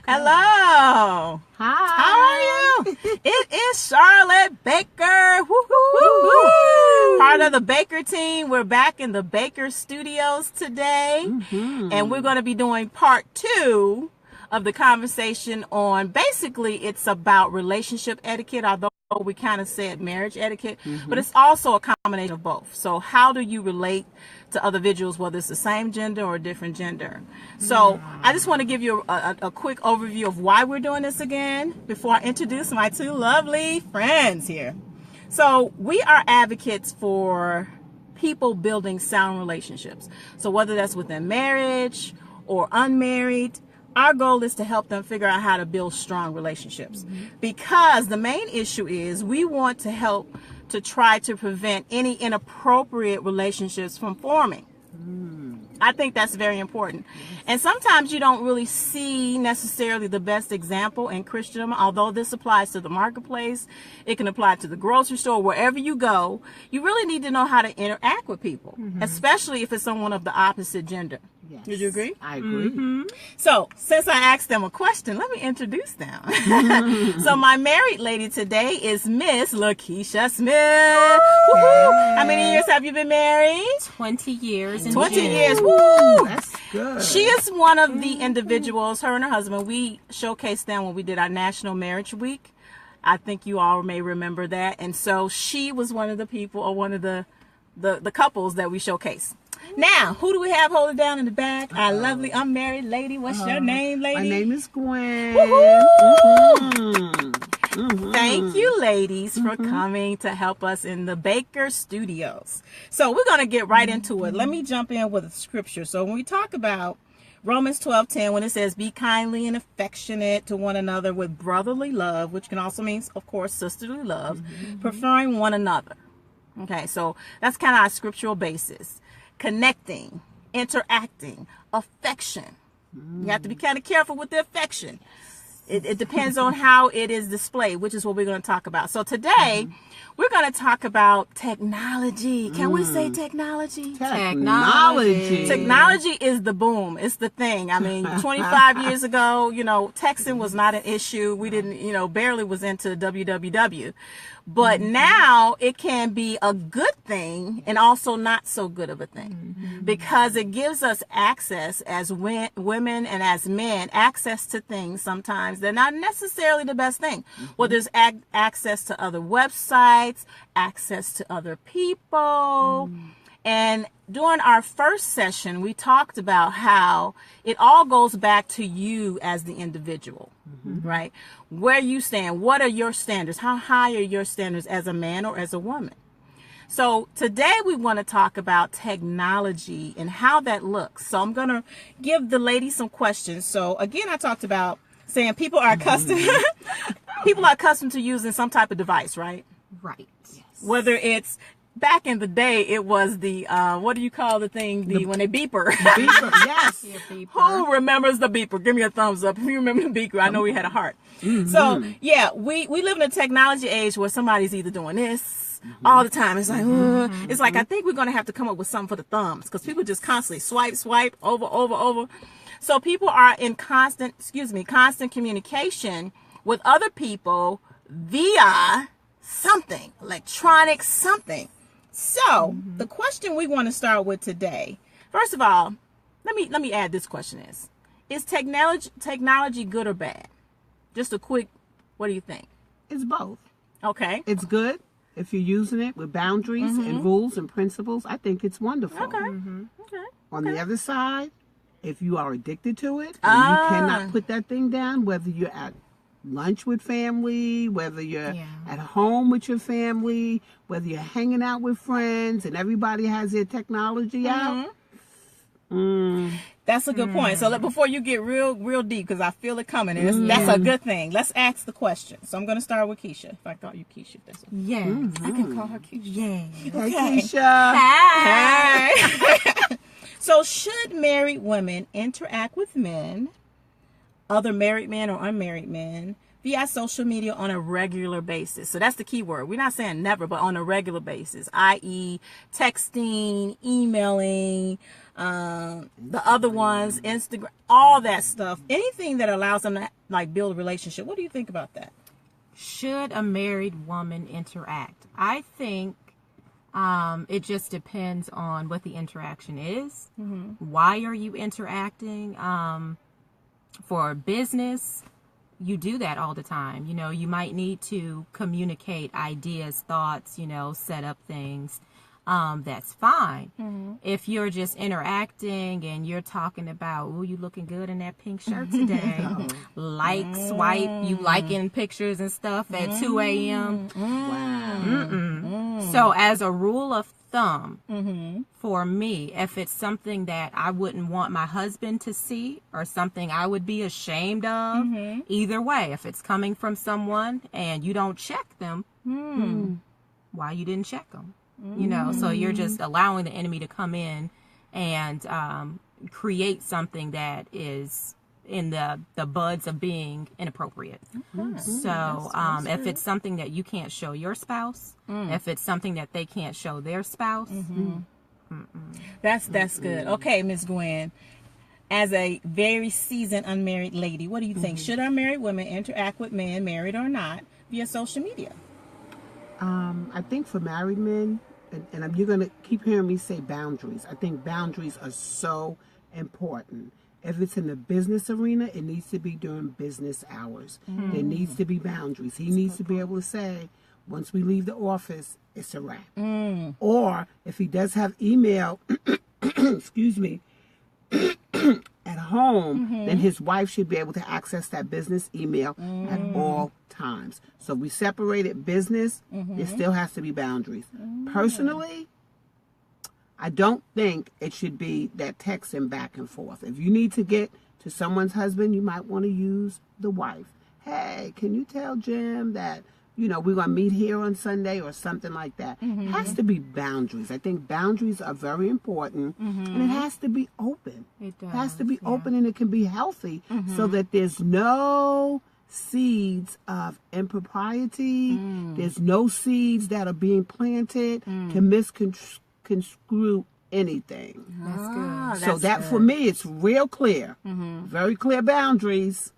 Hello. Hi. How are you? It is Charlotte Baker. Woo-hoo-hoo-hoo. Part of the Baker team. We're back in the Baker studios today. And we're going to be doing part 2 of the conversation on, basically it's about relationship etiquette, although we kind of said marriage etiquette, but it's also a combination of both. So how do you relate to other individuals, whether it's the same gender or a different gender? So I just want to give you a quick overview of why we're doing this again before I introduce my 2 lovely friends here. So we are advocates for people building sound relationships. So whether that's within marriage or unmarried, our goal is to help them figure out how to build strong relationships, because the main issue is we want to help to try to prevent any inappropriate relationships from forming. I think that's very important. And sometimes you don't really see necessarily the best example in Christendom, although this applies to the marketplace. It can apply to the grocery store, wherever you go. You really need to know how to interact with people, especially if it's someone of the opposite gender. Yes. Would you agree? I agree. So, since I asked them a question, let me introduce them. So, my married lady today is Miss Lakeisha Smith. Woohoo! How many years have you been married? 20 years. 20 years. Woo! That's good. She is one of the individuals, her and her husband, we showcased them when we did our National Marriage Week. I think you all may remember that. And so she was one of the people, or one of the couples that we showcased. Now, who do we have holding down in the back? Our lovely unmarried lady. What's your name, lady? My name is Gwen. Thank you, ladies, for coming to help us in the Baker Studios. So we're going to get right into it. Let me jump in with a scripture. So when we talk about Romans 12:10, when it says, be kindly and affectionate to one another with brotherly love, which can also mean, of course, sisterly love, preferring one another. Okay, so that's kind of our scriptural basis. Connecting, interacting, affection. You have to be kind of careful with the affection. It depends on how it is displayed, which is what we're going to talk about. So today, we're going to talk about technology. Can we say technology? Technology. Technology is the boom. It's the thing. I mean, 25 years ago, texting was not an issue. We didn't, barely was into www. But now it can be a good thing and also not so good of a thing, because it gives us access as women and as men, access to things sometimes they're not necessarily the best thing. Well, there's access to other websites, access to other people. And during our first session, we talked about how it all goes back to you as the individual, right? Where you stand, what are your standards? How high are your standards as a man or as a woman? So today we want to talk about technology and how that looks. So I'm going to give the ladies some questions. So again, I talked about saying people are accustomed to using some type of device, right? Right. Yes. Whether it's back in the day, it was the, what do you call the thing? When they beeper. Beeper, yes. Who remembers the beeper? Give me a thumbs up if you remember the beeper. I know we had a heart. So, yeah, we live in a technology age where somebody's either doing this all the time. It's like, it's like, I think we're going to have to come up with something for the thumbs, because people just constantly swipe, over. So people are in constant communication with other people via something, electronic something. So the question we want to start with today, first of all, let me add this question: is technology good or bad? Just a quick, what do you think? It's both. Okay. It's good if you're using it with boundaries and rules and principles. I think it's wonderful. Okay. Okay. On the other side, if you are addicted to it and you cannot put that thing down, whether you're at lunch with family, whether you're at home with your family, whether you're hanging out with friends and everybody has their technology out. That's a good point. So before you get real deep, because I feel it coming, and that's a good thing. Let's ask the question. So I'm going to start with Keisha. If I call you Keisha, that's okay. Yeah. I can call her Keisha. Yeah. Hey, Keisha. Hi. So should married women interact with men, other married men or unmarried men, via social media on a regular basis. So that's the key word. We're not saying never, but on a regular basis, i.e. texting, emailing, the other ones, Instagram, all that stuff. Anything that allows them to like build a relationship. What do you think about that? Should a married woman interact? I think it just depends on what the interaction is. Why are you interacting? For business, you do that all the time. You know, you might need to communicate ideas, thoughts, you know, set up things. That's fine. If you're just interacting and you're talking about, oh, you looking good in that pink shirt today. Like, swipe, you liking pictures and stuff at 2 a.m. Wow. So as a rule of thumb, for me, if it's something that I wouldn't want my husband to see or something I would be ashamed of, either way, if it's coming from someone and you don't check them, why you didn't check them? You know, so you're just allowing the enemy to come in and create something that is in the buds of being inappropriate. So if it's something that you can't show your spouse, if it's something that they can't show their spouse, that's good. Okay, Miss Gwen, as a very seasoned unmarried lady, what do you think? Should unmarried women interact with men, married or not, via social media? I think for married men, and you're going to keep hearing me say boundaries. I think boundaries are so important. If it's in the business arena, it needs to be during business hours. There needs to be boundaries. He needs to be able to say, once we leave the office, it's a wrap. Or if he does have email, excuse me, at home, then his wife should be able to access that business email at all times. So we separated business, there still has to be boundaries. Personally, I don't think it should be that texting back and forth. If you need to get to someone's husband, you might want to use the wife. Hey, can you tell Jim that, you know, we're going to meet here on Sunday or something like that? It has to be boundaries. I think boundaries are very important, and it has to be open. It has to be open, and it can be healthy so that there's no seeds of impropriety. There's no seeds that are being planted to misconstrue anything. That's good. So that for me, it's real clear. Very clear boundaries.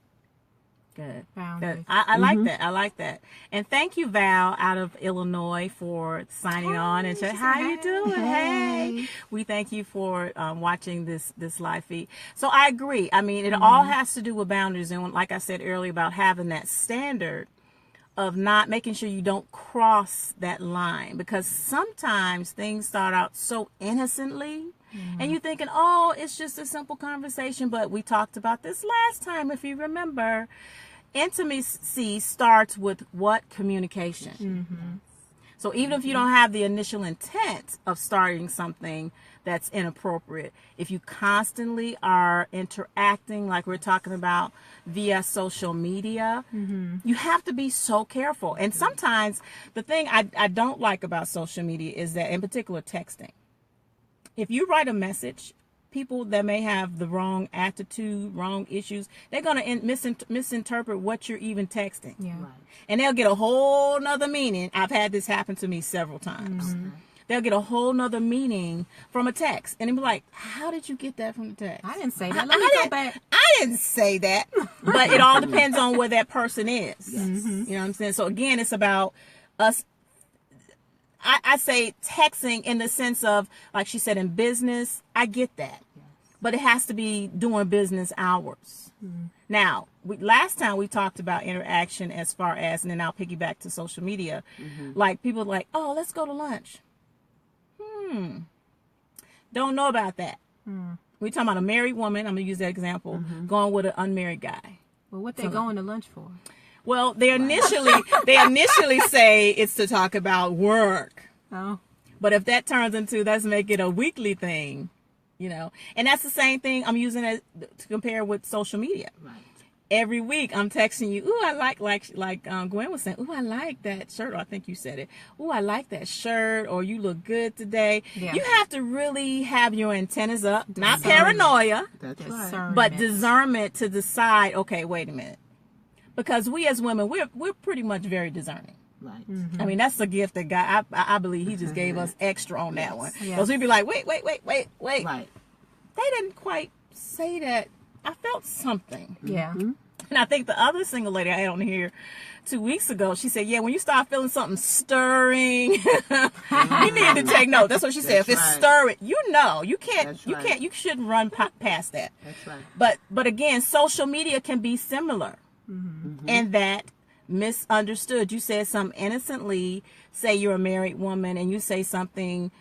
Good. Boundaries. I like that. I like that. And thank you, Val, out of Illinois, for signing on and saying, how you doing? Hey. We thank you for watching this live feed. So I agree. I mean, it all has to do with boundaries. And like I said earlier about having that standard of not making sure you don't cross that line, because sometimes things start out so innocently and you're thinking, oh, it's just a simple conversation. But we talked about this last time, if you remember. Intimacy starts with what? Communication. So even if you don't have the initial intent of starting something that's inappropriate, if you constantly are interacting like we're talking about via social media, you have to be so careful. And sometimes the thing I don't like about social media is that, in particular, texting. If you write a message, people that may have the wrong attitude, wrong issues, they're going to misinterpret what you're even texting. Yeah. Right. And they'll get a whole nother meaning. I've had this happen to me several times. They'll get a whole nother meaning from a text. And they'll be like, how did you get that from the text? I didn't say that. Let me go back. I didn't say that. But it all depends on where that person is. Yes. You know what I'm saying? So again, it's about us. I say texting in the sense of, like she said, in business, I get that. Yes. But it has to be during business hours. Now, last time we talked about interaction as far as, and then I'll piggyback to social media, like people like, oh, let's go to lunch. Don't know about that. We're talking about a married woman, I'm going to use that example, going with an unmarried guy. Well, what they going to lunch for? Well, they initially say it's to talk about work. Oh. But if that turns into, let's make it a weekly thing, you know. And that's the same thing I'm using it to compare with social media. Right. Every week I'm texting you, ooh, I like Gwen was saying, ooh, I like that shirt. Or I think you said it. Ooh, I like that shirt. Or you look good today. Yeah. You have to really have your antennas up. Not paranoia. That's right. But discernment to decide, okay, wait a minute. because we as women, we're pretty much very discerning. Right. I mean, that's a gift that God, I believe he just gave us extra on that one. Because we'd be like, wait. Right. They didn't quite say that. I felt something. Yeah. And I think the other single lady I had on here 2 weeks ago, she said, yeah, when you start feeling something stirring, you need to take note. That's what she said. If it's stirring, you know, you shouldn't run past that. That's right. But again, social media can be similar in that misunderstood. You said something innocently, say you're a married woman, and you say something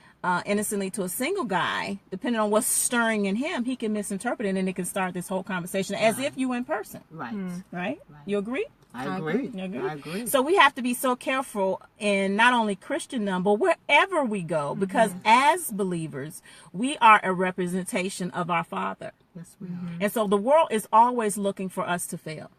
innocently to a single guy, depending on what's stirring in him, he can misinterpret it, and it can start this whole conversation as if you in person. Right? You agree? I agree. You agree? I agree. So we have to be so careful in not only Christendom, but wherever we go, because as believers, we are a representation of our Father. Yes, we are. And so the world is always looking for us to fail.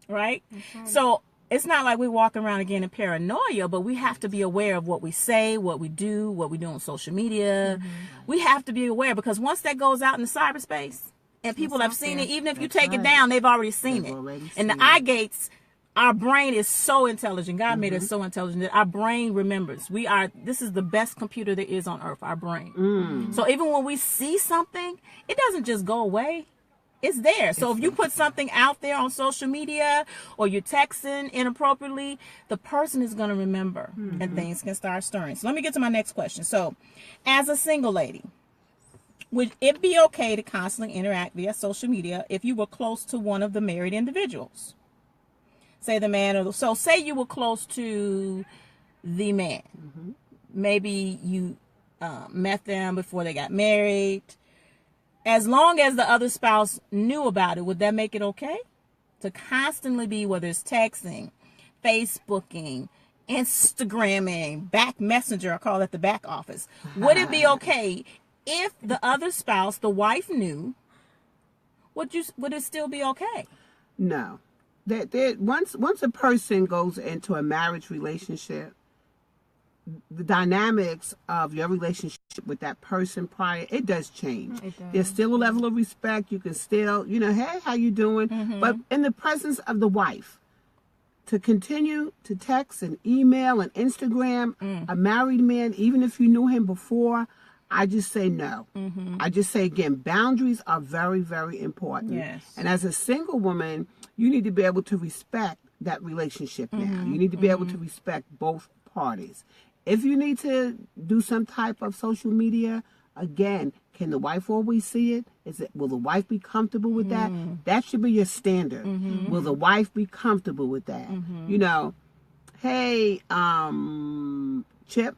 Right? So it's not like we're walking around again in paranoia, but we have to be aware of what we say, what we do on social media. We have to be aware, because once that goes out in the cyberspace and people have seen it, even if you take it down, they've already seen it. And the eye gates, our brain is so intelligent. God made us so intelligent that our brain remembers. This is the best computer there is on earth, our brain. So even when we see something, it doesn't just go away. It's there. So if you put something out there on social media or you're texting inappropriately, the person is going to remember and things can start stirring. So let me get to my next question. So as a single lady, would it be okay to constantly interact via social media if you were close to one of the married individuals? Say the man, say you were close to the man. Maybe you met them before they got married. As long as the other spouse knew about it, would that make it okay? To constantly be, whether it's texting, Facebooking, Instagramming, back messenger, I call it the back office. Would it be okay if the other spouse, the wife, knew? Would it still be okay? No. Once a person goes into a marriage relationship, the dynamics of your relationship with that person prior, it does change. There's still a level of respect. You can still, hey, how you doing? But in the presence of the wife, to continue to text and email and Instagram a married man, even if you knew him before, I just say no. I just say, again, boundaries are very, very important. Yes. And as a single woman, you need to be able to respect that relationship now. You need to be able to respect both parties. If you need to do some type of social media, again, can the wife always see it? Will the wife be comfortable with that? That should be your standard. Will the wife be comfortable with that? Hey, Chip,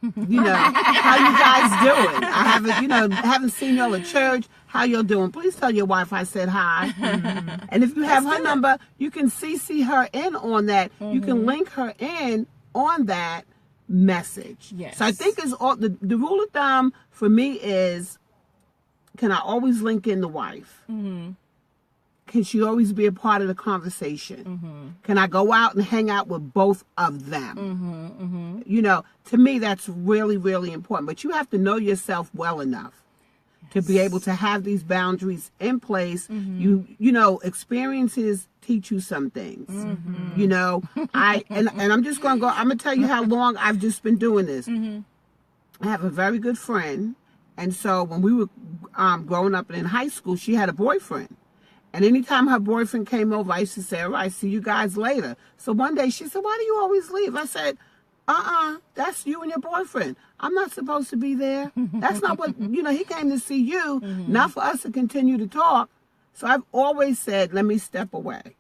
how you guys doing? I haven't seen y'all at church. How y'all doing? Please tell your wife I said hi. And if you have her number, you can CC her in on that. You can link her in on that message. Yes. So I think is all the rule of thumb for me is, can I always link in the wife? Can she always be a part of the conversation? Can I go out and hang out with both of them? To me that's really, really important. But you have to know yourself well enough to be able to have these boundaries in place. Experiences teach you some things. I'm just going to I'm going to tell you how long I've just been doing this. I have a very good friend. And so when we were growing up and in high school, she had a boyfriend. And anytime her boyfriend came over, I used to say, all right, see you guys later. So one day she said, why do you always leave? I said, that's you and your boyfriend. I'm not supposed to be there. That's not what, he came to see you, not for us to continue to talk. So I've always said, let me step away.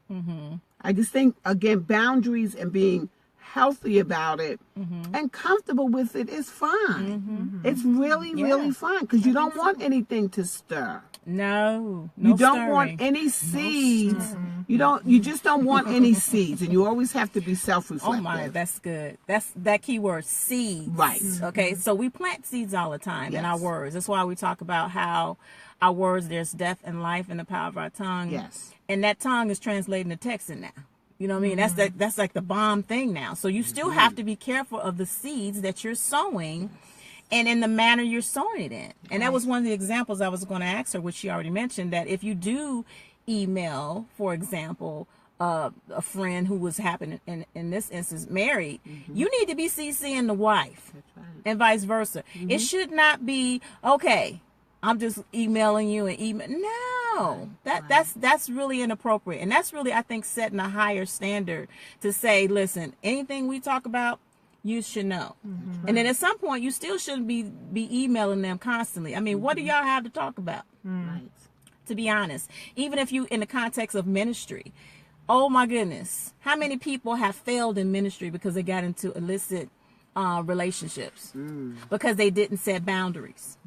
I just think, again, boundaries and being healthy about it and comfortable with it is fine. It's really, really fine, because you don't want anything to stir. No you don't stirring. Want any seeds. You just don't want any seeds, and you always have to be self-reflective. Oh my, that's good. That's that key word, seeds. Right. Okay, so we plant seeds all the time in our words. That's why we talk about how our words, there's death and life in the power of our tongue. Yes. And that tongue is translating to texting now. You know what I mean? That's like the bomb thing now. So you still have to be careful of the seeds that you're sowing and in the manner you're sowing it in. And that was one of the examples I was going to ask her, which she already mentioned, that if you do email, for example, a friend who was happening in this instance married, you need to be CCing the wife. That's right. And vice versa. It should not be, okay, I'm just emailing you and email. No, that's really inappropriate. And that's really, I think, setting a higher standard to say, listen, anything we talk about, you should know. And then at some point, you still shouldn't be emailing them constantly. I mean, what do y'all have to talk about? Right. To be honest, even if you, in the context of ministry, oh my goodness, how many people have failed in ministry because they got into illicit relationships because they didn't set boundaries.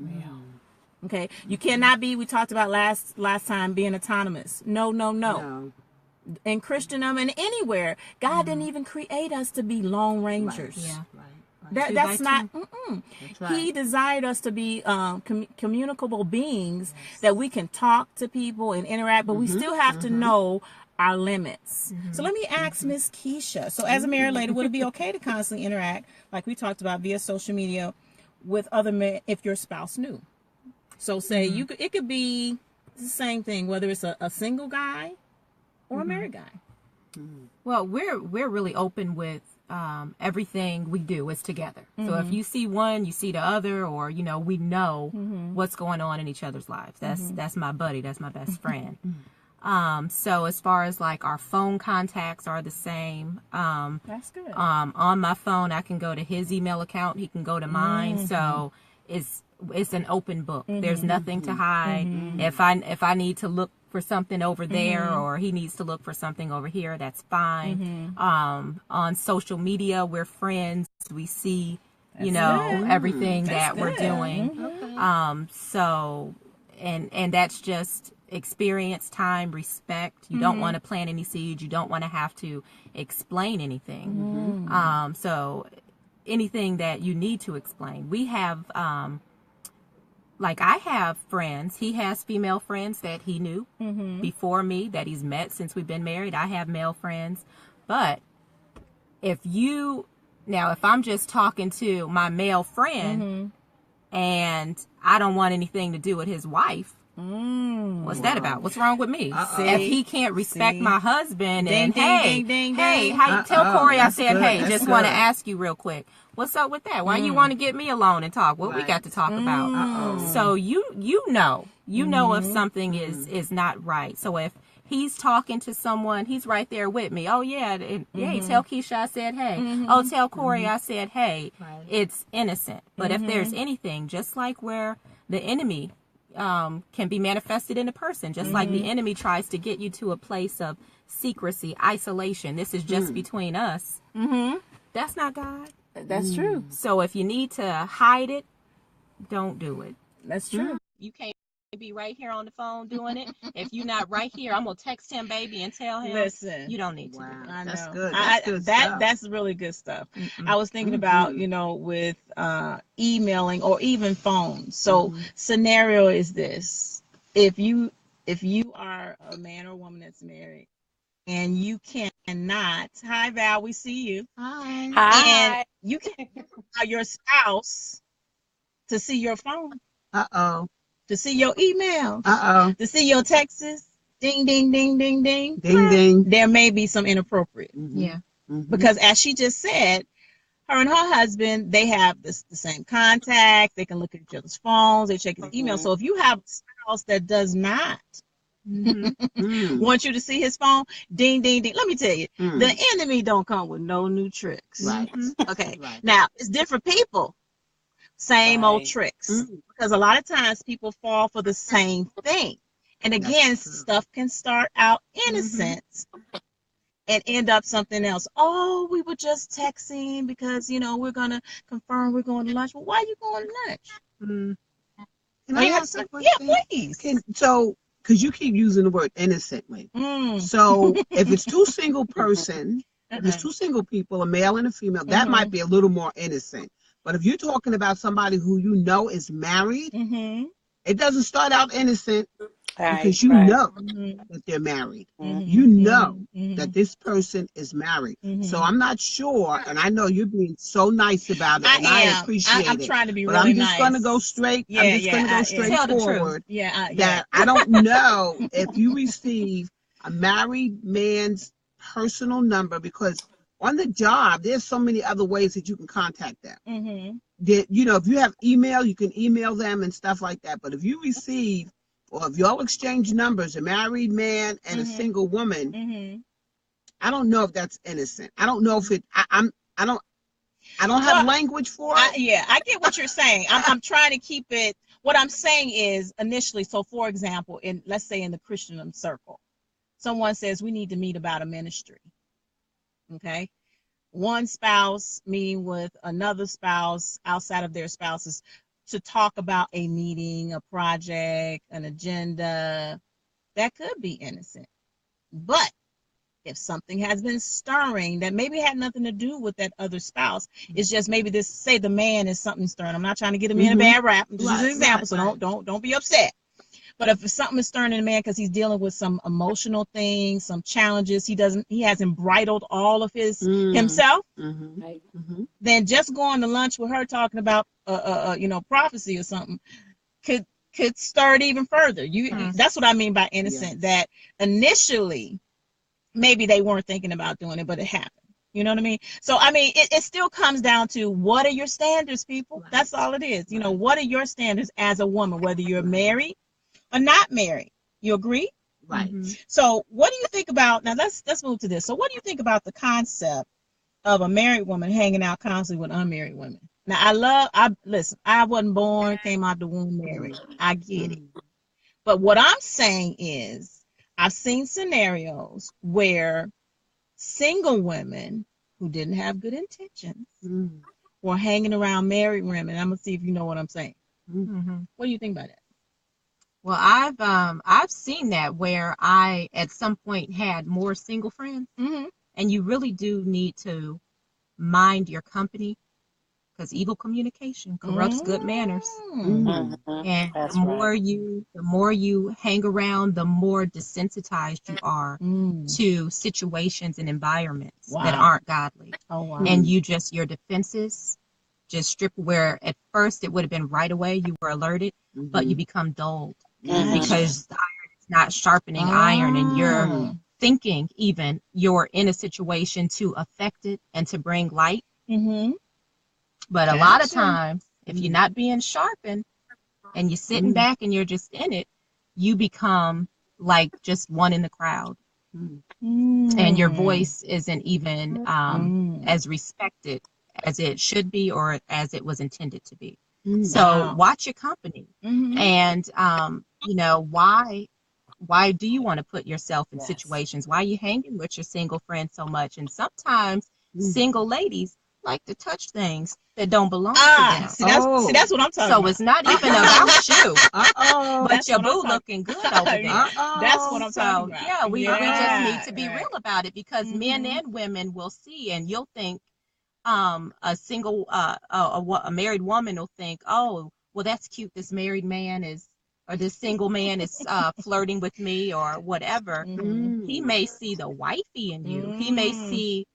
Okay, you cannot be, we talked about last time, being autonomous. No. In Christendom and anywhere, God didn't even create us to be lone rangers. Yeah. Right. That's not. That's right. He desired us to be communicable beings, that we can talk to people and interact, but we still have to know our limits. So let me ask Miss Keisha. So as a married lady, would it be okay to constantly interact, like we talked about, via social media with other men if your spouse knew? So say it could be the same thing, whether it's a single guy or a married guy. Well, we're really open with everything we do is together. So if you see one, you see the other, or we know what's going on in each other's lives. That's my buddy. That's my best friend. So as far as like our phone contacts are the same. That's good. On my phone, I can go to his email account. He can go to mine. So it's an open book. There's nothing to hide. If I need to look for something over there, or he needs to look for something over here, that's fine. On social media, we're friends. We see, everything that we're doing. So, and that's just experience, time, respect. You don't want to plant any seeds. You don't want to have to explain anything. So anything that you need to explain. We have, like I have friends, he has female friends that he knew before me, that he's met since we've been married. I have male friends. But if I'm just talking to my male friend and I don't want anything to do with his wife, what's that about? What's wrong with me? If he can't respect my husband and hey, how you tell Corey I said, hey, just want to ask you real quick. What's up with that? Why you want to get me alone and talk? What we got to talk about? So you know if something is not right. So if he's talking to someone, he's right there with me. Oh yeah, hey, tell Keisha I said hey. Oh, tell Corey I said hey. It's innocent. But if there's anything, just like where the enemy can be manifested in a person, just like the enemy tries to get you to a place of secrecy, isolation. This is just between us. That's not God. That's true. So if you need to hide it, don't do it. That's true. You can't be right here on the phone doing it. If you're not right here, I'm gonna text him, baby, and tell him. Listen, you don't need to. Wow. Do it. I know. That's good. That's really good stuff. I was thinking about, with emailing or even phones. So scenario is this: if you are a man or woman that's married and you cannot, hi Val, we see you. Hi. And you can't allow your spouse to see your phone, to see your email, to see your texts. Ding, ding, ding, ding, ding. Ding, ding. There may be some inappropriate. Yeah. Because as she just said, her and her husband, they have the same contact. They can look at each other's phones. They check his email. So if you have a spouse that does not want you to see his phone, ding, ding, ding. Let me tell you, the enemy don't come with no new tricks. Right. Okay. Now, it's different people. Same old tricks. Because a lot of times people fall for the same thing. And again, stuff can start out innocent and end up something else. Oh, we were just texting because, we're going to confirm we're going to lunch. Well, why are you going to lunch? Can I ask a question? Yeah, please. Because you keep using the word innocently. So if it's two single people, a male and a female, that might be a little more innocent. But if you're talking about somebody who you know is married, it doesn't start out innocent. Because you know that they're married. You know that this person is married. So I'm not sure, and I know you're being so nice about it, and I appreciate it. I'm trying to be but really I'm just nice. going to go straight. I'm just going to go straight forward. Yeah. That I don't know if you receive a married man's personal number, because on the job, there's so many other ways that you can contact them. That, you know, if you have email, you can email them and stuff like that. But if you receive, or if y'all exchange numbers, a married man and a single woman, I don't know if that's innocent. I don't know if it. I don't have language for it. I get what you're saying. I'm trying to keep it. What I'm saying is initially. So, for example, let's say in the Christian circle, someone says we need to meet about a ministry. Okay, one spouse meeting with another spouse outside of their spouses to talk about a meeting, a project, an agenda. That could be innocent, but if something has been stirring that maybe had nothing to do with that other spouse, it's just maybe this, say the man is something stirring. I'm not trying to get him in a bad rap. This is an example, so don't be upset. But if something is stirring in a man because he's dealing with some emotional things, some challenges, he hasn't bridled all of his himself, then just going to lunch with her talking about prophecy or something could stir it even further. That's what I mean by innocent. Yes. That initially maybe they weren't thinking about doing it, but it happened. You know what I mean? So, I mean, it still comes down to what are your standards, people? Right. That's all it is. You know, what are your standards as a woman, whether you're married or not married? You agree? Right. So what do you think about, now let's move to this. So what do you think about the concept of a married woman hanging out constantly with unmarried women? Now, listen, I wasn't born, came out the womb married. I get it. But what I'm saying is, I've seen scenarios where single women who didn't have good intentions were hanging around married women. I'm gonna see if you know what I'm saying. What do you think about that? Well, I've seen that where I at some point had more single friends, and you really do need to mind your company, because evil communication corrupts good manners. And the more you hang around, the more desensitized you are to situations and environments that aren't godly. And your defenses just strip, where at first it would have been right away you were alerted, but you become dulled because the iron is not sharpening iron, and you're thinking even you're in a situation to affect it and to bring light. But a lot of times, if you're not being sharpened and you're sitting back and you're just in it, you become like just one in the crowd. And your voice isn't even as respected as it should be or as it was intended to be. So watch your company. And, why do you want to put yourself in situations? Why are you hanging with your single friend so much? And sometimes single ladies like to touch things that don't belong to them. See, that's what I'm talking about. So it's not even about you, but your boo looking good over there. That's what I'm talking about. Yeah, we just need to be real about it, because men and women will see, and you'll think a married woman will think, oh, well, that's cute. This married man or this single man is flirting with me or whatever. He may see the wifey in you. He may see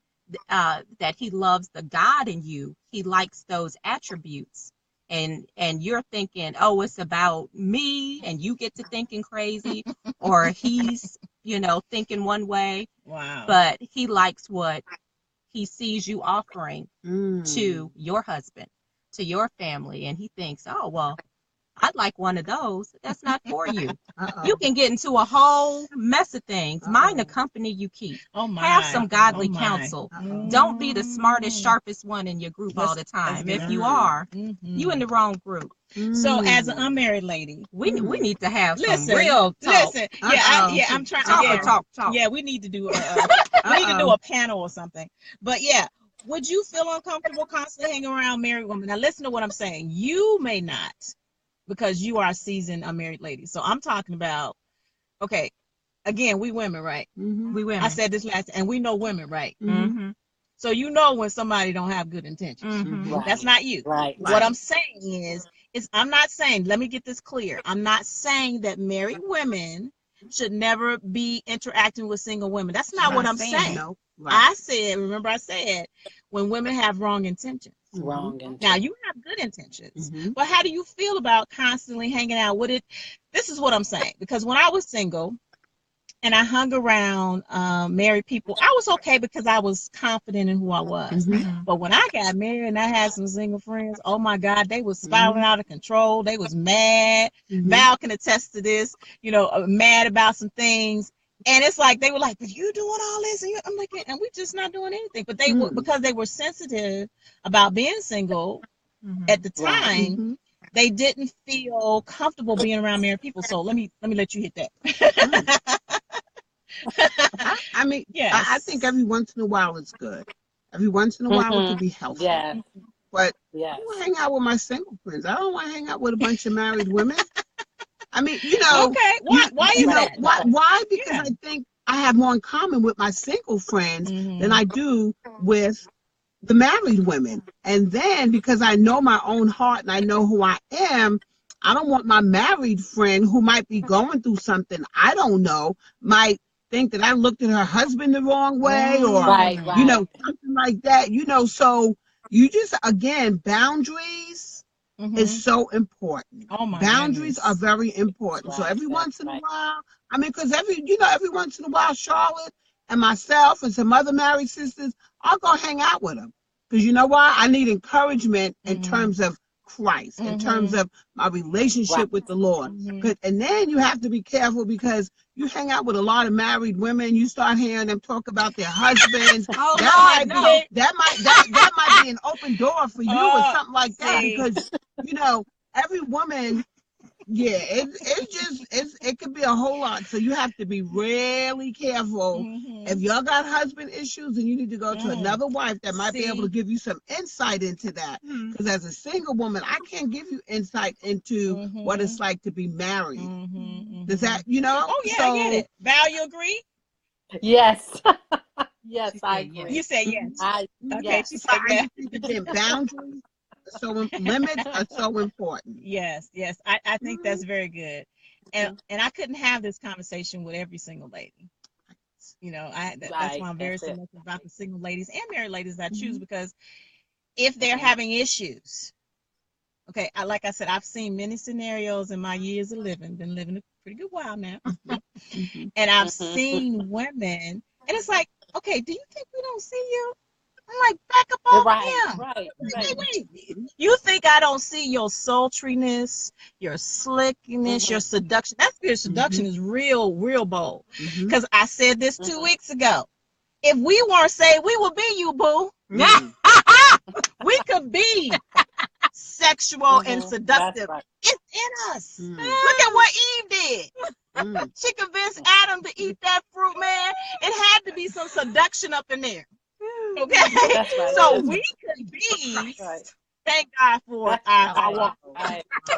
that he loves the God in you. He likes those attributes, and you're thinking, oh, it's about me, and you get to thinking crazy, or he's thinking one way. But he likes what he sees you offering to your husband, to your family, and he thinks, oh, well, I'd like one of those. That's not for you. You can get into a whole mess of things. Mind the company you keep. Have some godly counsel. Don't be the smartest, sharpest one in your group all the time. If you are, you in the wrong group. So as an unmarried lady, we need to have some real talk. I'm trying to talk. Yeah, we need to do a panel or something. But yeah, would you feel uncomfortable constantly hanging around married women? Now listen to what I'm saying. You may not, because you are a seasoned unmarried lady. So I'm talking about, okay, again, we women, right? We women. I said this last, and we know women, right? So you know when somebody don't have good intentions. That's not you. What I'm saying is I'm not saying, let me get this clear. I'm not saying that married women should never be interacting with single women. That's not what I'm saying. No. I said when women have wrong intentions. Now you have good intentions, but how do you feel about constantly hanging out with it? This is what I'm saying, because when I was single, and I hung around married people. I was okay because I was confident in who I was. But when I got married and I had some single friends, oh my God, they was spiraling out of control. They was mad. Val can attest to this, mad about some things. And it's like, they were like, but you doing all this? And I'm like, and we just not doing anything. But they were, because they were sensitive about being single at the time, they didn't feel comfortable being around married people. So let me let you hit that. I mean, yes. I think every once in a while it's good. Every once in a while it can be healthy. Yeah. But I want to hang out with my single friends. I don't want to hang out with a bunch of married women. I mean, Okay. Why is that? Why? Because I think I have more in common with my single friends than I do with the married women. And then because I know my own heart and I know who I am, I don't want my married friend who might be going through something I don't know, might think that I looked at her husband the wrong way or, something like that, so you just, again, boundaries is so important. Oh my boundaries are very important. So every once in a while, I mean, because every once in a while, Charlotte and myself and some other married sisters, I'll go hang out with them. Because you know why? I need encouragement in terms of Christ, in terms of my relationship with the Lord. And then you have to be careful because you hang out with a lot of married women, you start hearing them talk about their husbands. That might be an open door for you or something like that. Because every woman, it could be a whole lot. So you have to be really careful. If y'all got husband issues, then you need to go to another wife that might be able to give you some insight into that. Because as a single woman, I can't give you insight into what it's like to be married. Does that, Oh yeah, I get it. Val, you agree? Yes. Yes, I agree. You say yes. Okay, she said yes. Again, boundaries. So limits are so important. Yes. I think that's very good. And I couldn't have this conversation with every single lady. That's why I'm very selective about the single ladies and married ladies that I choose, because if they're having issues, okay, like I said, I've seen many scenarios in my years of living, been living a pretty good while now. And I've seen women, and it's like, okay, do you think we don't see you? I'm like, back up off him. Right. Wait. You think I don't see your sultriness, your slickness, your seduction? That spirit of seduction is real bold. Because I said this 2 weeks ago. If we weren't saved, we would be you, boo. We could be sexual and seductive. Right. It's in us. Look at what Eve did. She convinced Adam to eat that fruit, man. It had to be some seduction up in there. Okay, right. So we could be, thank God for our walk,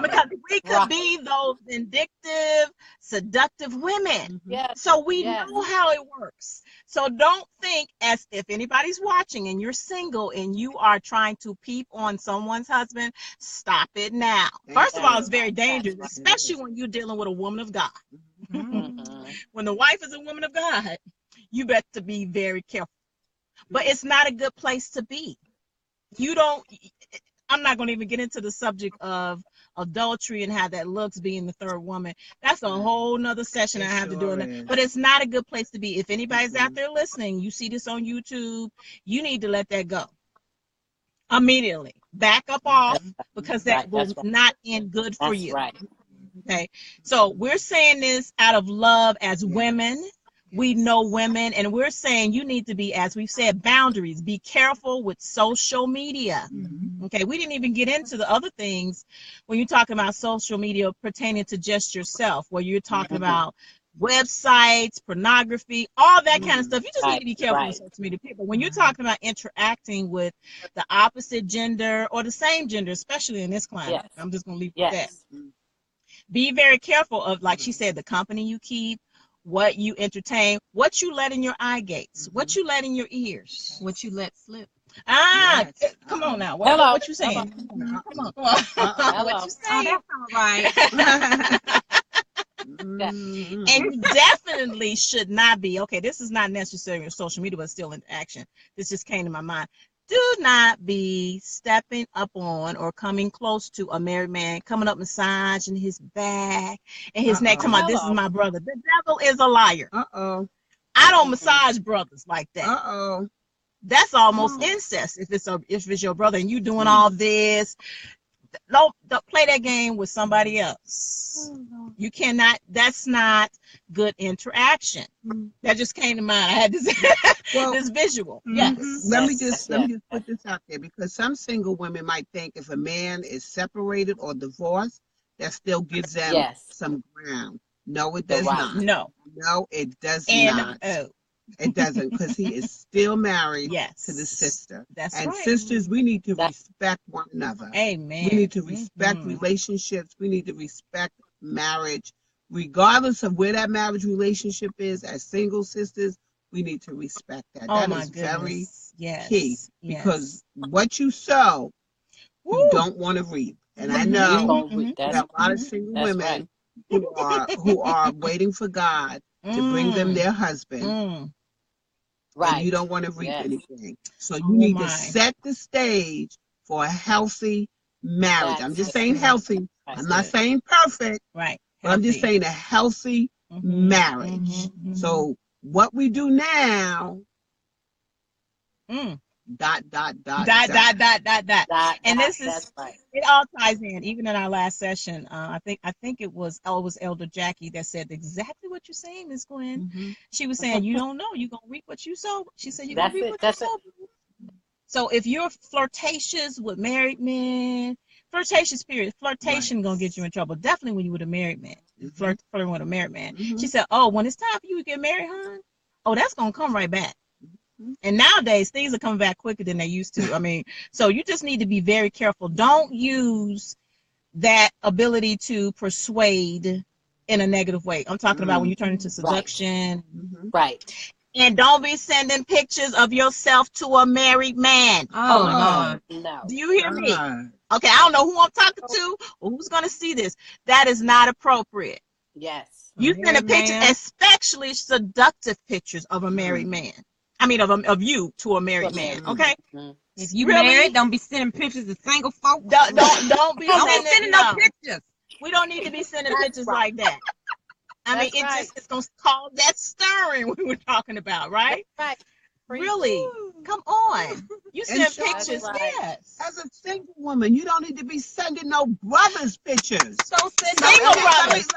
because we could be those vindictive, seductive women. So we know how it works. So don't think as if anybody's watching and you're single and you are trying to peep on someone's husband. Stop it now. First of all, it's very dangerous, especially when you're dealing with a woman of God. When the wife is a woman of God, you better be very careful. But it's not a good place to be. I'm not going to even get into the subject of adultery and how that looks, being the third woman. That's a whole nother session I have to do. But it's not a good place to be. If anybody's out there listening, you see this on YouTube, you need to let that go. Immediately. Back up off, because that will not end good for you. Okay. So we're saying this out of love as women. We know women, and we're saying you need to be, as we've said, boundaries. Be careful with social media. Okay, we didn't even get into the other things when you're talking about social media pertaining to just yourself, where you're talking about websites, pornography, all that kind of stuff. You just need to be careful with social media people. When you're talking about interacting with the opposite gender or the same gender, especially in this climate, I'm just going to leave it at that. Be very careful of, like she said, the company you keep, what you entertain, what you let in your eye gates, what you let in your ears, what you let slip. Come on now. What you saying? Come on. What you saying? That's all right. And you definitely should not be, okay, this is not necessarily on social media, but still in action. This just came to my mind. do not be stepping up on or coming close to a married man, coming up massaging his back and his neck, talking about this is my brother. The devil is a liar. I don't massage brothers like that. That's almost incest if it's your brother and you doing all this. Don't play that game with somebody else. You cannot. That's not good interaction. That just came to mind. I had this this visual. Yes. Let me just put this out there, because some single women might think if a man is separated or divorced, that still gives them some ground. No, it does not. No, it does not. It doesn't, because he is still married to the sister. That's and right. sisters, we need to respect one another. Amen. We need to respect relationships. We need to respect marriage. Regardless of where that marriage relationship is, as single sisters, we need to respect that. That is very key. Because what you sow, you don't want to reap. And I know there are a lot of single women who are waiting for God to bring them their husband. And you don't want to reap anything. So you need to set the stage for a healthy marriage. I'm just saying healthy. I'm not saying perfect. Right. But I'm just saying a healthy marriage. So what we do now, dot. And this is, it all ties in. Even in our last session, I think it was Elder Jackie that said exactly what you're saying, Miss Gwen. She was saying, you don't know, you're going to reap what you sow. She said, you're going to reap what you sow. So if you're flirtatious with married men, flirtation going to get you in trouble. Definitely when you with a married man, flirting with a married man. She said, oh, when it's time for you to get married, hon, oh, that's going to come right back. And nowadays, things are coming back quicker than they used to. I mean, so you just need to be very careful. Don't use that ability to persuade in a negative way. I'm talking about when you turn into seduction. Right. And don't be sending pictures of yourself to a married man. Oh, my God. No. Do you hear me? Okay, I don't know who I'm talking to or who's going to see this. That is not appropriate. Yes. You send a picture, especially seductive pictures of a married man. I mean, of you to a married man, okay? If you married, don't be sending pictures of single folks. Don't be sending no pictures. We don't need to be sending pictures like that. I mean, it's going to cause that stirring we were talking about, right? That's right. Really? Come on. You send pictures, yes. As a single woman, you don't need to be sending no brothers' pictures. Don't send single brothers.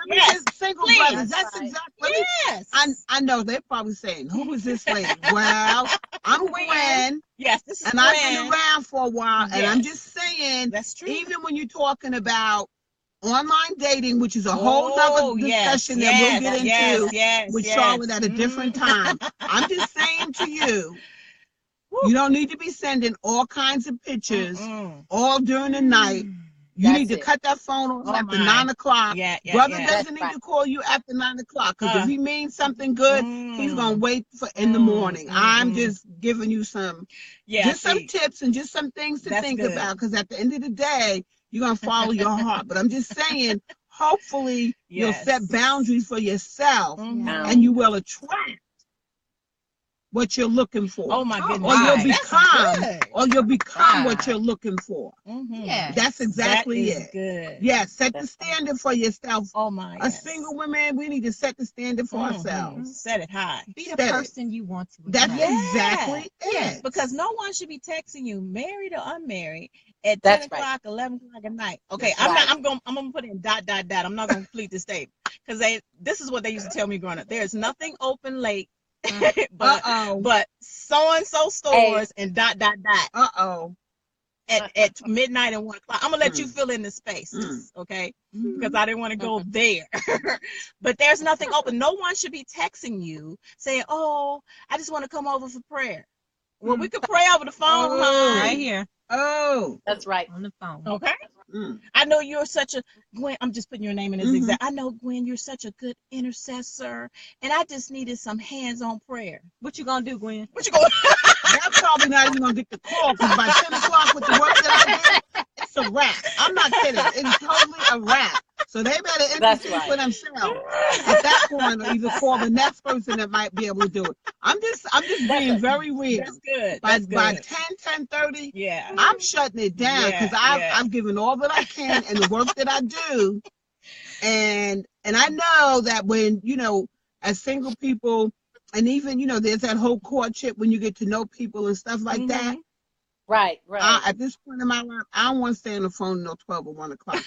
Single brothers. That's exactly. Yes. I know they're probably saying, who is this lady? Well, I'm Gwen. Yes, this is and Gwen. I've been around for a while, and I'm just saying, that's true. Even when you're talking about online dating, which is a whole other discussion that we'll get into with Charlotte at a different time. I'm just saying to you, you don't need to be sending all kinds of pictures all during the night. You need to cut that phone off after 9 o'clock. Brother doesn't need to call you after 9 o'clock, because if he means something good, he's going to wait for in the morning. I'm just giving you some tips and just some things to think about, because at the end of the day, you're going to follow your heart. But I'm just saying, hopefully you'll set boundaries for yourself and you will attract what you're looking for. Oh my goodness. Or you'll become what you're looking for. That's exactly it. Good. Yes, set the standard for yourself. Oh my. A single woman, we need to set the standard for ourselves. Set it high. Be the person you want to be. That's exactly it. Because no one should be texting you, married or unmarried, at 10 o'clock, 11 o'clock at night. Okay, I'm gonna put in ... I'm not gonna complete this statement, because this is what they used to tell me growing up. There's nothing open late. but so and so stores and ... At midnight and 1 o'clock. I'm gonna let you fill in the spaces, okay? Because I didn't want to go there. But there's nothing open. No one should be texting you saying, "Oh, I just want to come over for prayer." Well, we could pray over the phone, right here. Oh, that's right. On the phone. Okay. I know you're such a Gwen. I'm just putting your name in as exact. I know, Gwen, you're such a good intercessor, and I just needed some hands-on prayer. What you gonna do, Gwen? What you gonna? That's probably not even gonna get the call, because by 10 o'clock with the work that I did, it's a wrap. I'm not kidding. It's totally a wrap. So they better intercede for themselves at that point, or either call the next person that might be able to do it. I'm just being very real. That's good. By That's by good. 10:30, Yeah. I'm shutting it down Yeah, because yeah. I've given all that I can and the work that I do, and I know that when as single people, and even there's that whole courtship when you get to know people and stuff like that. Right. At this point in my life, I don't want to stay on the phone until 12 or 1 o'clock.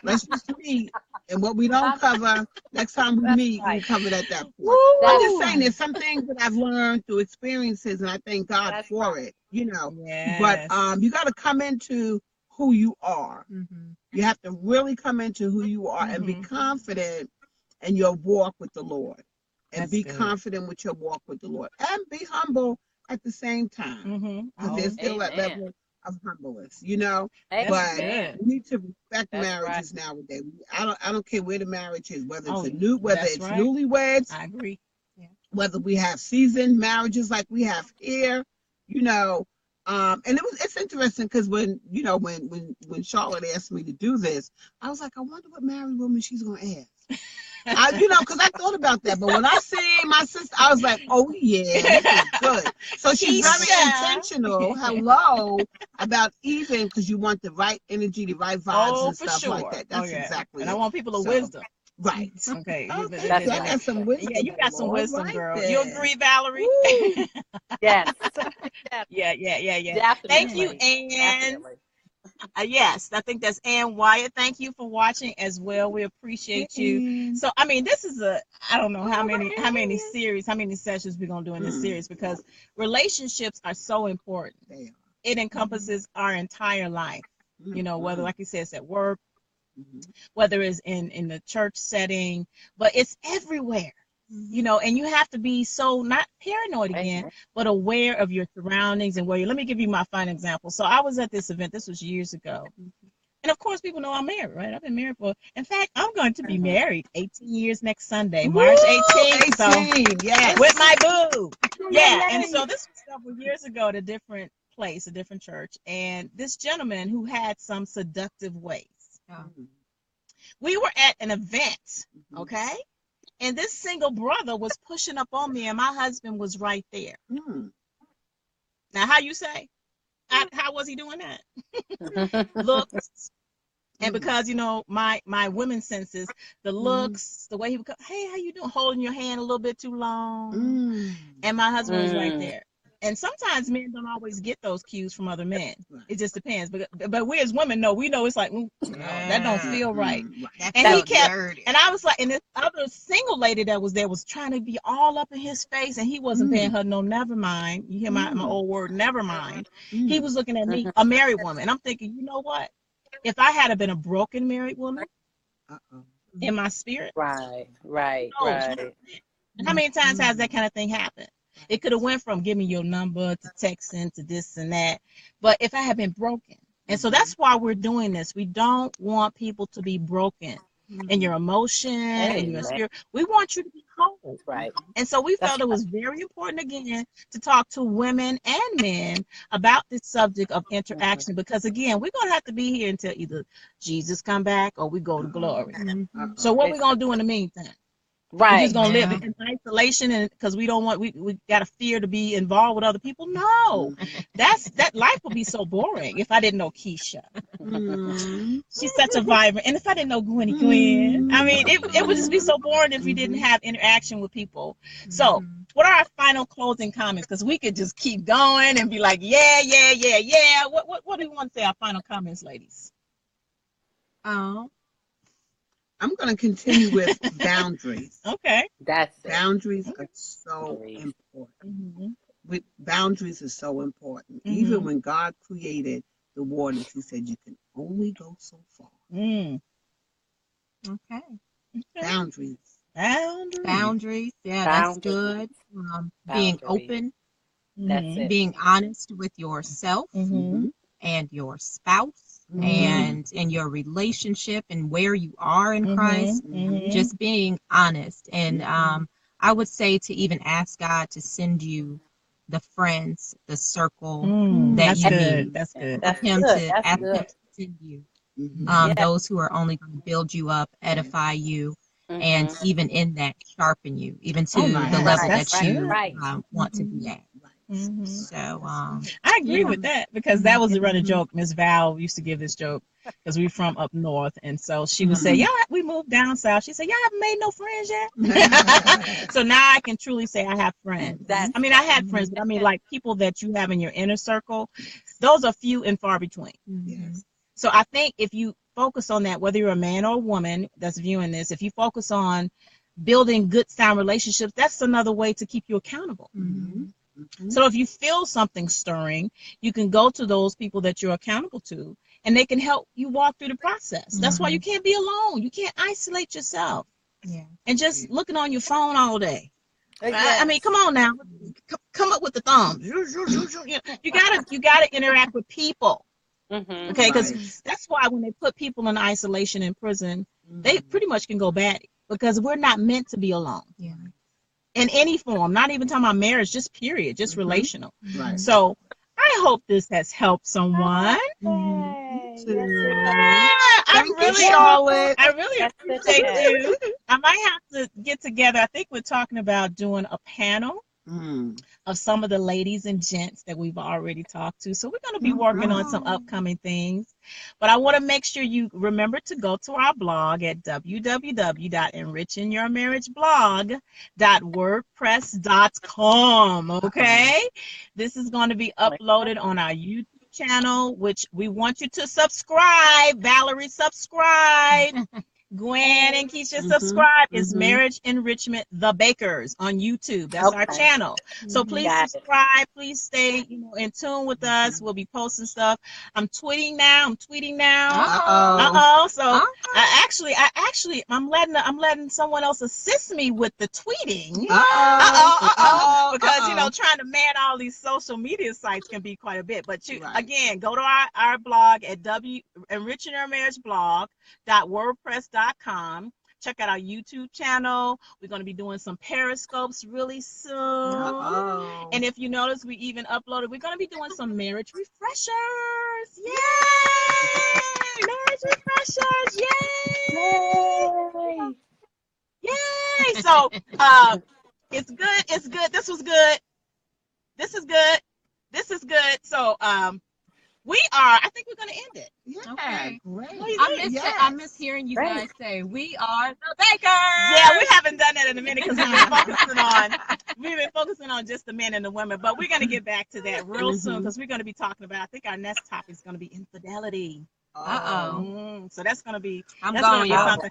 Let's just meet, and what we don't cover next time we meet, we cover it at that point. I'm just saying, there's some things that I've learned through experiences, and I thank God for it. Yes. But you got to come into who you are. You have to really come into who you are and be confident in your walk with the Lord, and be confident with your walk with the Lord, and be humble at the same time, because there's still that level of humbleness, But we need to respect marriages nowadays. I don't care where the marriage is, whether it's newlyweds. I agree. Yeah. Whether we have seasoned marriages like we have here, and it's interesting because when Charlotte asked me to do this, I was like, I wonder what married woman she's gonna ask. Because I thought about that, but when I see my sister, I was like, oh yeah, this is good. So she's very intentional. About even because you want the right energy, the right vibes, and stuff like that. That's exactly. And I want people of wisdom. Right. Okay. That's got some wisdom. Yeah, you got some wisdom, girl. There. You agree, Valerie? Yes. Yeah. Definitely. Thank you, Ann. Yes, I think that's Ann Wyatt. Thank you for watching as well. We appreciate you. So, I mean, this is I don't know how many sessions we're going to do in this series, because relationships are so important. It encompasses our entire life, whether, like you said, it's at work, whether it's in the church setting, but it's everywhere. And you have to be so not paranoid again, but aware of your surroundings and where you. Let me give you my fine example. So I was at this event. This was years ago. And of course, people know I'm married, right? I've been married in fact, I'm going to be married 18 years next Sunday, March 18th. So, yes. With my boo. Yeah. And so this was several years ago at a different place, a different church. And this gentleman who had some seductive ways. We were at an event, okay? And this single brother was pushing up on me, and my husband was right there. Now, how you say? How was he doing that? Looks. And because, my women's senses, the looks, the way he would go, hey, how you doing? Holding your hand a little bit too long. And my husband was right there. And sometimes men don't always get those cues from other men. It just depends. But we as women know, it's like, that don't feel right. And he kept, and I was like, and this other single lady that was there was trying to be all up in his face, and he wasn't paying her no never mind. You hear my old word, never mind. He was looking at me, a married woman. And I'm thinking, you know what? If I had been a broken married woman in my spirit. Right. How many times has that kind of thing happened? It could have went from give me your number to texting to this and that. But if I had been broken. And so that's why we're doing this. We don't want people to be broken in your emotion and your spirit. We want you to be whole. Right. And so we felt it was very important, again, to talk to women and men about this subject of interaction, because, again, we're going to have to be here until either Jesus come back or we go to glory. So what we're going to do in the meantime? Right. We're just gonna live in isolation, and because we don't want, we got a fear to be involved with other people. No, that life would be so boring if I didn't know Keisha. She's such a vibrant, and if I didn't know Gwen, I mean, it would just be so boring if we didn't have interaction with people. So, what are our final closing comments? Because we could just keep going and be like, yeah. What do you want to say? Our final comments, ladies. I'm going to continue with boundaries. Okay. That's it. Boundaries are so important. Boundaries are so important. Even when God created the waters, he said you can only go so far. Okay. Boundaries. Boundaries. Yeah, that's good. Being open. That's it. Being honest with yourself and your spouse. And in your relationship and where you are in Christ, just being honest. And I would say to even ask God to send you the friends, the circle that you need. That's good. Ask him to send you those who are only going to build you up, edify you, and Mhm. even in that sharpen you, even to Oh, the nice. level That's that you good. Right. want to be at. Mhm. So, I agree yeah. with that because that was the running joke. Miss Val used to give this joke because we from up north, and so she would say, "Y'all, we moved down south." She said, "Y'all haven't made no friends yet." So now I can truly say I have friends. That's I mean, I had friends, but I mean, like people that you have in your inner circle, those are few and far between. Yes. So I think if you focus on that, whether you're a man or a woman that's viewing this, if you focus on building good, sound relationships, that's another way to keep you accountable. So if you feel something stirring, you can go to those people that you're accountable to, and they can help you walk through the process. That's why you can't be alone. You can't isolate yourself. Yeah. And just looking on your phone all day. Yes. I mean, come on now, come up with the thumbs. You gotta interact with people. Mhm. Okay, because Right. that's why when they put people in isolation in prison, they pretty much can go bad because we're not meant to be alone. Yeah. In any form, not even talking about marriage, just period, just relational. Right. So I hope this has helped someone. Yay. Too. Yes, it I Thank really, you, Charlotte. I really Yes, it appreciate is. you. I might have to get together. I think we're talking about doing a panel of some of the ladies and gents that we've already talked to. So we're going to be working on some upcoming things. But I want to make sure you remember to go to our blog at www.enrichingyourmarriageblog.wordpress.com. Okay? This is going to be uploaded on our YouTube channel, which we want you to subscribe. Valerie, subscribe. Gwen and Keisha, subscribe. It's Marriage Enrichment The Bakers on YouTube. That's our Okay. channel. So please Got it. subscribe. Please stay, in tune with us. We'll be posting stuff. I'm tweeting now. So I'm letting someone else assist me with the tweeting. Because trying to man all these social media sites can be quite a bit. But again, go to our blog at enrichingyourmarriageblog.wordpress.com. Check out our YouTube channel. We're going to be doing some periscopes really soon. And if you notice, we even uploaded, we're going to be doing some marriage refreshers. Yay! Marriage refreshers. Yay! Yay! So it's good. It's good. This was good. This is good. This is good. So I think we're gonna end it. Yeah, Okay. great. I miss hearing you guys say we are the Bakers. Yeah, we haven't done that in a minute because we've been focusing on just the men and the women, but we're gonna get back to that real soon because we're gonna be talking about. I think our next topic is gonna be infidelity. So that's gonna be. That's gonna be something.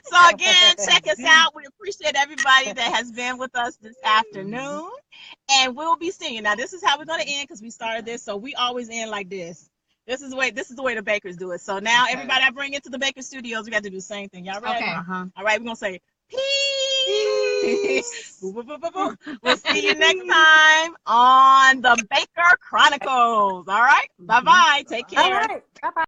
So again, check us out. We appreciate everybody that has been with us this afternoon, and we'll be seeing you. Now, this is how we're going to end because we started this, so we always end like this. This is the way the Bakers do it. So now, everybody I bring into the Baker Studios, we got to do the same thing. Y'all ready? Okay. All right, we're gonna say peace. We'll see you next time on the Baker Chronicles. All right, bye bye. Take care. All right. Bye-bye.